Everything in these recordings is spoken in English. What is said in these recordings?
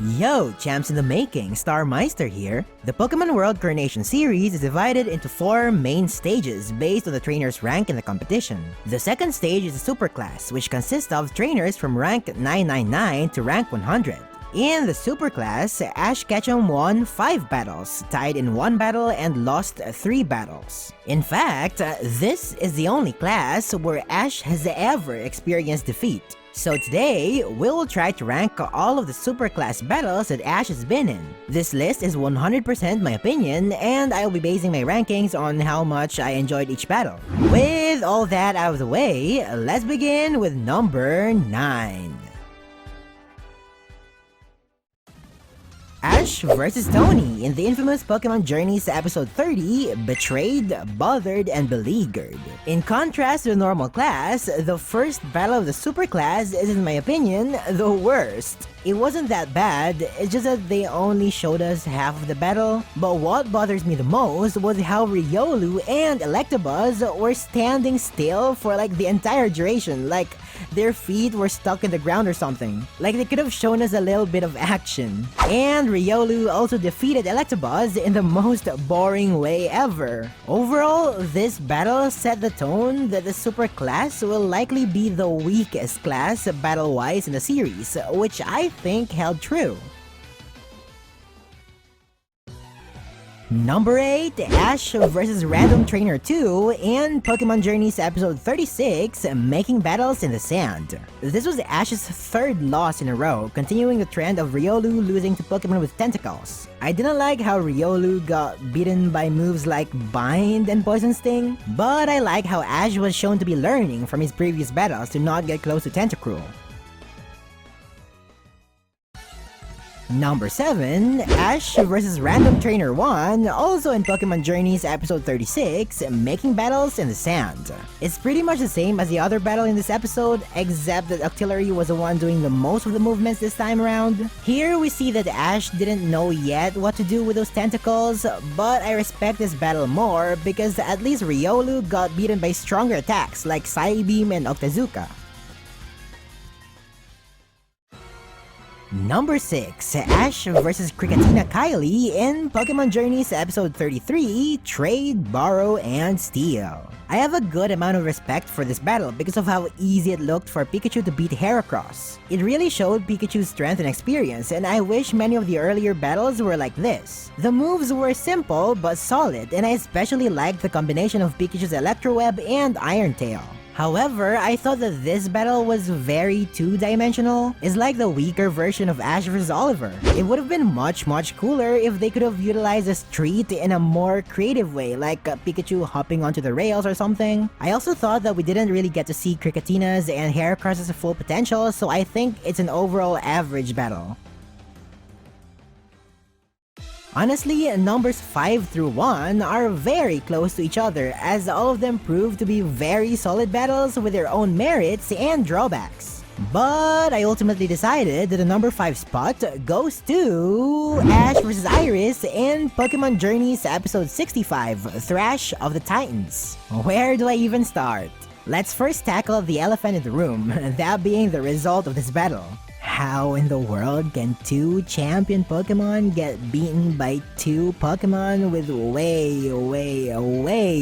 Yo, champs in the making, Star Meister here. The Pokemon World Coronation Series is divided into 4 main stages based on the trainer's rank in the competition. The second stage is the Superclass, which consists of trainers from rank 999 to rank 100. In the Superclass, Ash Ketchum won 5 battles, tied in 1 battle, and lost 3 battles. In fact, this is the only class where Ash has ever experienced defeat. So today, we'll try to rank all of the Superclass battles that Ash has been in. This list is 100% my opinion, and I'll be basing my rankings on how much I enjoyed each battle. With all that out of the way, let's begin with number 9. Ash vs. Tony in the infamous Pokemon Journeys episode 30, Betrayed, Bothered, and Beleaguered. In contrast to the normal class, the first battle of the super class is, in my opinion, the worst. It wasn't that bad, it's just that they only showed us half of the battle, but what bothers me the most was how Riolu and Electabuzz were standing still for like the entire duration, like their feet were stuck in the ground or something. Like they could have shown us a little bit of action. And Riolu also defeated Electabuzz in the most boring way ever. Overall, this battle set the tone that the super class will likely be the weakest class battle-wise in the series, which I think held true. Number 8, Ash vs. Random Trainer 2 in Pokemon Journeys episode 36, Making Battles in the Sand. This was Ash's 3rd loss in a row, continuing the trend of Riolu losing to Pokemon with tentacles. I didn't like how Riolu got beaten by moves like Bind and Poison Sting, but I like how Ash was shown to be learning from his previous battles to not get close to Tentacruel. Number 7, Ash vs. Random Trainer 1, also in Pokemon Journeys episode 36, Making Battles in the Sand. It's pretty much the same as the other battle in this episode, except that Octillery was the one doing the most of the movements this time around. Here we see that Ash didn't know yet what to do with those tentacles, but I respect this battle more because at least Riolu got beaten by stronger attacks like Psybeam and Octazooka. Number 6, Ash vs. Krigatina Kylie in Pokemon Journeys episode 33, Trade, Borrow, and Steal. I have a good amount of respect for this battle because of how easy it looked for Pikachu to beat Heracross. It really showed Pikachu's strength and experience, and I wish many of the earlier battles were like this. The moves were simple but solid, and I especially liked the combination of Pikachu's Electro Web and Iron Tail. However, I thought that this battle was very two-dimensional. It's like the weaker version of Ash vs. Oliver. It would have been much cooler if they could have utilized this treat in a more creative way, like Pikachu hopping onto the rails or something. I also thought that we didn't really get to see Krikatina's and Heracross's full potential, so I think it's an overall average battle. Honestly, numbers 5 through 1 are very close to each other as all of them prove to be very solid battles with their own merits and drawbacks. But I ultimately decided that the number 5 spot goes to Ash vs. Iris in Pokemon Journeys episode 65, Thrash of the Titans. Where do I even start? Let's first tackle the elephant in the room, that being the result of this battle. How in the world can 2 champion Pokemon get beaten by 2 Pokemon with way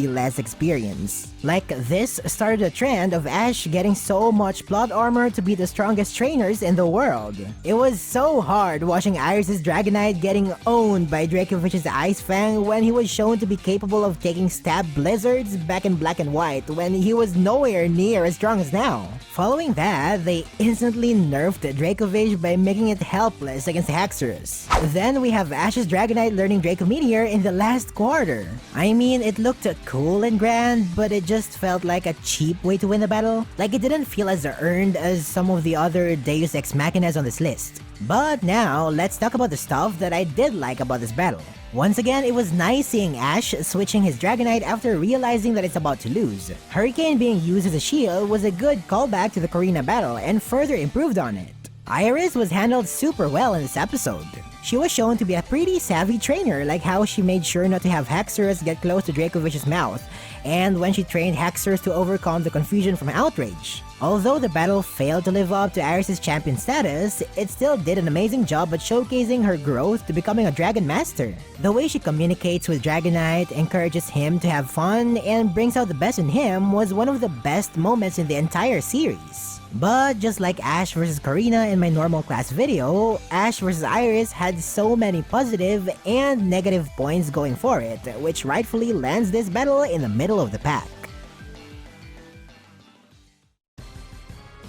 less experience? Like, this started a trend of Ash getting so much plot armor to be the strongest trainers in the world. It was so hard watching Iris' Dragonite getting owned by Dracovic's Ice Fang when he was shown to be capable of taking stab blizzards back in Black and White when he was nowhere near as strong as now. Following that, they instantly nerfed Dracovic by making it helpless against Haxorus. Then we have Ash's Dragonite learning Draco Meteor in the last quarter. I mean, it looked cool and grand, but it just felt like a cheap way to win the battle. Like, it didn't feel as earned as some of the other Deus Ex Machinas on this list. But now, let's talk about the stuff that I did like about this battle. Once again, it was nice seeing Ash switching his Dragonite after realizing that it's about to lose. Hurricane being used as a shield was a good callback to the Korrina battle and further improved on it. Iris was handled super well in this episode. She was shown to be a pretty savvy trainer, like how she made sure not to have Hexers get close to Dracovich's mouth, and when she trained Hexers to overcome the confusion from Outrage. Although the battle failed to live up to Aeris' champion status, it still did an amazing job at showcasing her growth to becoming a Dragon Master. The way she communicates with Dragonite, encourages him to have fun, and brings out the best in him was one of the best moments in the entire series. But just like Ash vs Karina in my normal class video, Ash vs Iris had so many positive and negative points going for it, which rightfully lands this battle in the middle of the pack.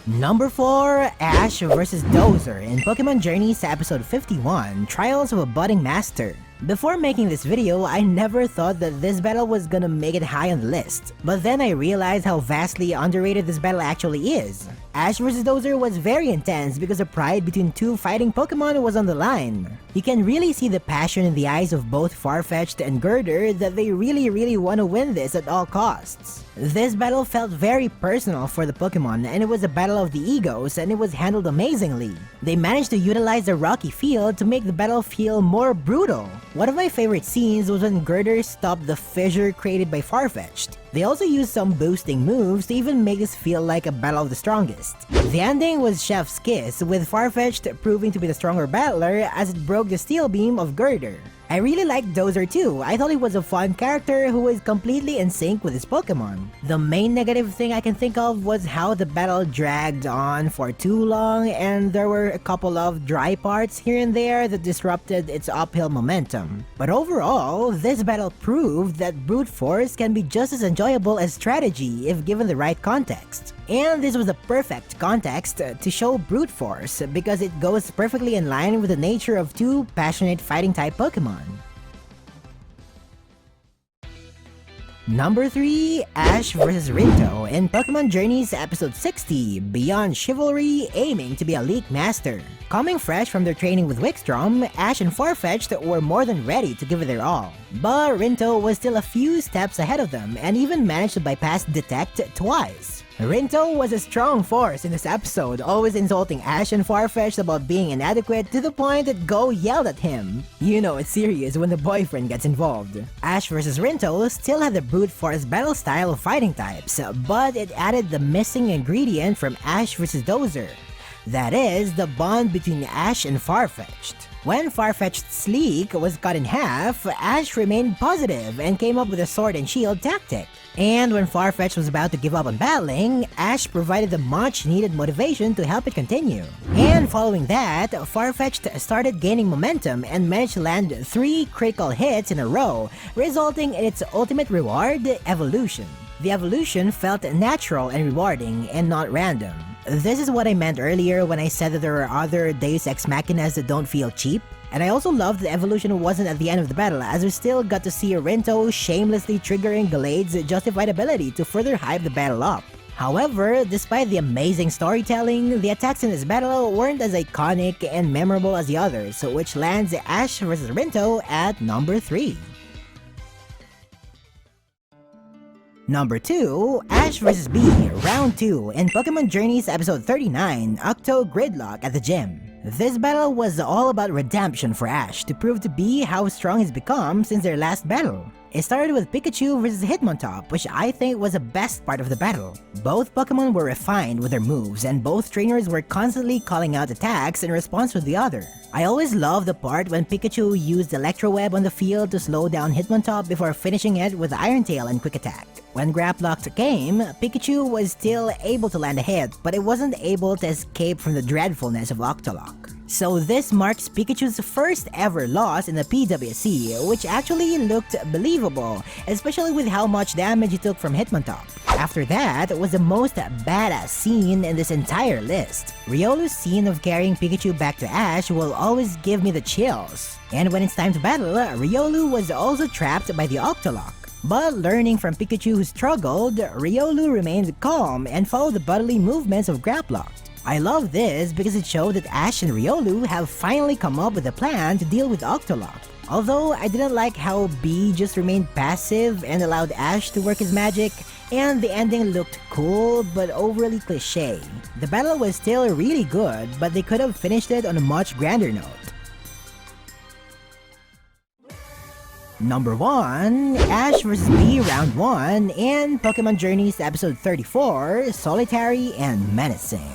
Number 4, Ash vs Dozer in Pokemon Journeys Episode 51, Trials of a Budding Master. Before making this video, I never thought that this battle was gonna make it high on the list, but then I realized how vastly underrated this battle actually is. Ash vs Dozer was very intense because the pride between two fighting Pokemon was on the line. You can really see the passion in the eyes of both Farfetch'd and Girder that they really want to win this at all costs. This battle felt very personal for the Pokemon, and it was a battle of the egos, and it was handled amazingly. They managed to utilize the rocky field to make the battle feel more brutal. One of my favorite scenes was when Girder stopped the fissure created by Farfetch'd. They also used some boosting moves to even make this feel like a battle of the strongest. The ending was Chef's Kiss, with Farfetch'd proving to be the stronger battler as it broke the steel beam of Girder. I really liked Dozer too. I thought he was a fun character who was completely in sync with his Pokemon. The main negative thing I can think of was how the battle dragged on for too long, and there were a couple of dry parts here and there that disrupted its uphill momentum. But overall, this battle proved that brute force can be just as enjoyable as strategy if given the right context. And this was the perfect context to show brute force because it goes perfectly in line with the nature of two passionate fighting type Pokemon. Number 3, Ash vs Rinto in Pokemon Journeys Episode 60, Beyond Chivalry, aiming to be a League Master. Coming fresh from their training with Wickstrom, Ash and Farfetch'd were more than ready to give it their all. But Rinto was still a few steps ahead of them and even managed to bypass Detect twice. Rinto was a strong force in this episode, always insulting Ash and Farfetch'd about being inadequate to the point that Go yelled at him. You know it's serious when the boyfriend gets involved. Ash vs Rinto still had the brute force battle style of fighting types, but it added the missing ingredient from Ash vs Dozer. That is, the bond between Ash and Farfetch'd. When Farfetch'd's Sleek was cut in half, Ash remained positive and came up with a sword and shield tactic. And when Farfetch'd was about to give up on battling, Ash provided the much needed motivation to help it continue. And following that, Farfetch'd started gaining momentum and managed to land 3 critical hits in a row, resulting in its ultimate reward, Evolution. The evolution felt natural and rewarding and not random. This is what I meant earlier when I said that there are other Deus Ex Machinas that don't feel cheap. And I also loved the evolution wasn't at the end of the battle, as we still got to see Rinto shamelessly triggering Gallade's justified ability to further hype the battle up. However, despite the amazing storytelling, the attacks in this battle weren't as iconic and memorable as the others, which lands Ash vs Rinto at number 3. Number 2, Ash vs B, Round 2 in Pokemon Journeys Episode 39, Octo Gridlock at the Gym. This battle was all about redemption for Ash to prove to B how strong he's become since their last battle. It started with Pikachu vs Hitmontop, which I think was the best part of the battle. Both Pokemon were refined with their moves, and both trainers were constantly calling out attacks in response to the other. I always loved the part when Pikachu used Electro Web on the field to slow down Hitmontop before finishing it with Iron Tail and Quick Attack. When Grapploct came, Pikachu was still able to land a hit, but it wasn't able to escape from the dreadfulness of Octolock. So this marks Pikachu's first ever loss in the PWC, which actually looked believable, especially with how much damage he took from Hitmontop. After that was the most badass scene in this entire list. Riolu's scene of carrying Pikachu back to Ash will always give me the chills. And when it's time to battle, Riolu was also trapped by the Octolock. But learning from Pikachu who struggled, Riolu remained calm and followed the bodily movements of Grapploct. I love this because it showed that Ash and Riolu have finally come up with a plan to deal with Octolock. Although I didn't like how B just remained passive and allowed Ash to work his magic, and the ending looked cool but overly cliche. The battle was still really good, but they could have finished it on a much grander note. Number 1, Ash vs. B Round 1 in Pokemon Journeys Episode 34, Solitary and Menacing.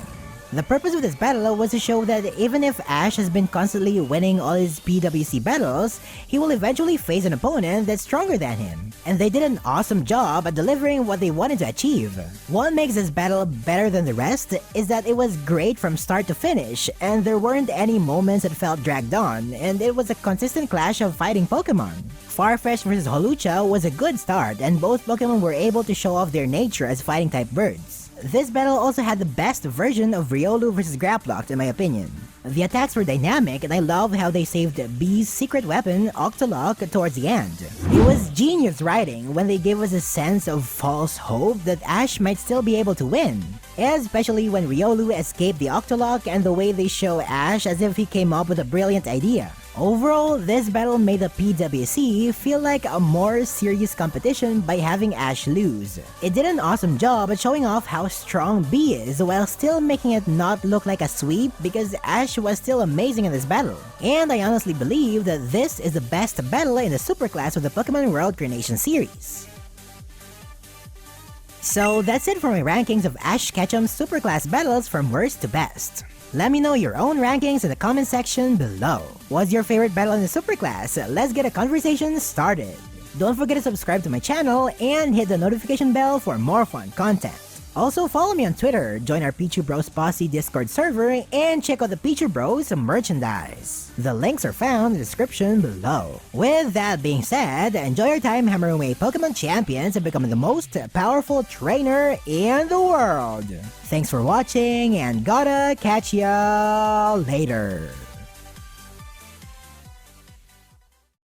The purpose of this battle was to show that even if Ash has been constantly winning all his PWC battles, he will eventually face an opponent that's stronger than him. And they did an awesome job at delivering what they wanted to achieve. What makes this battle better than the rest is that it was great from start to finish, and there weren't any moments that felt dragged on, and it was a consistent clash of fighting Pokemon. Farfetch'd vs. Holucha was a good start, and both Pokemon were able to show off their nature as fighting-type birds. This battle also had the best version of Riolu vs. Grapploct in my opinion. The attacks were dynamic, and I love how they saved B's secret weapon, Octolock, towards the end. It was genius writing when they gave us a sense of false hope that Ash might still be able to win, especially when Riolu escaped the Octolock and the way they show Ash as if he came up with a brilliant idea. Overall, this battle made the PWC feel like a more serious competition by having Ash lose. It did an awesome job at showing off how strong B is while still making it not look like a sweep because Ash was still amazing in this battle. And I honestly believe that this is the best battle in the Superclass of the Pokemon World Coronation Series. So that's it for my rankings of Ash Ketchum's Superclass battles from worst to best. Let me know your own rankings in the comment section below. What's your favorite battle in the Superclass? Let's get a conversation started. Don't forget to subscribe to my channel and hit the notification bell for more fun content. Also follow me on Twitter, join our Pichu Bros Posse Discord server, and check out the Pichu Bros merchandise. The links are found in the description below. With that being said, enjoy your time hammering away Pokemon champions and becoming the most powerful trainer in the world. Thanks for watching, and gotta catch ya later.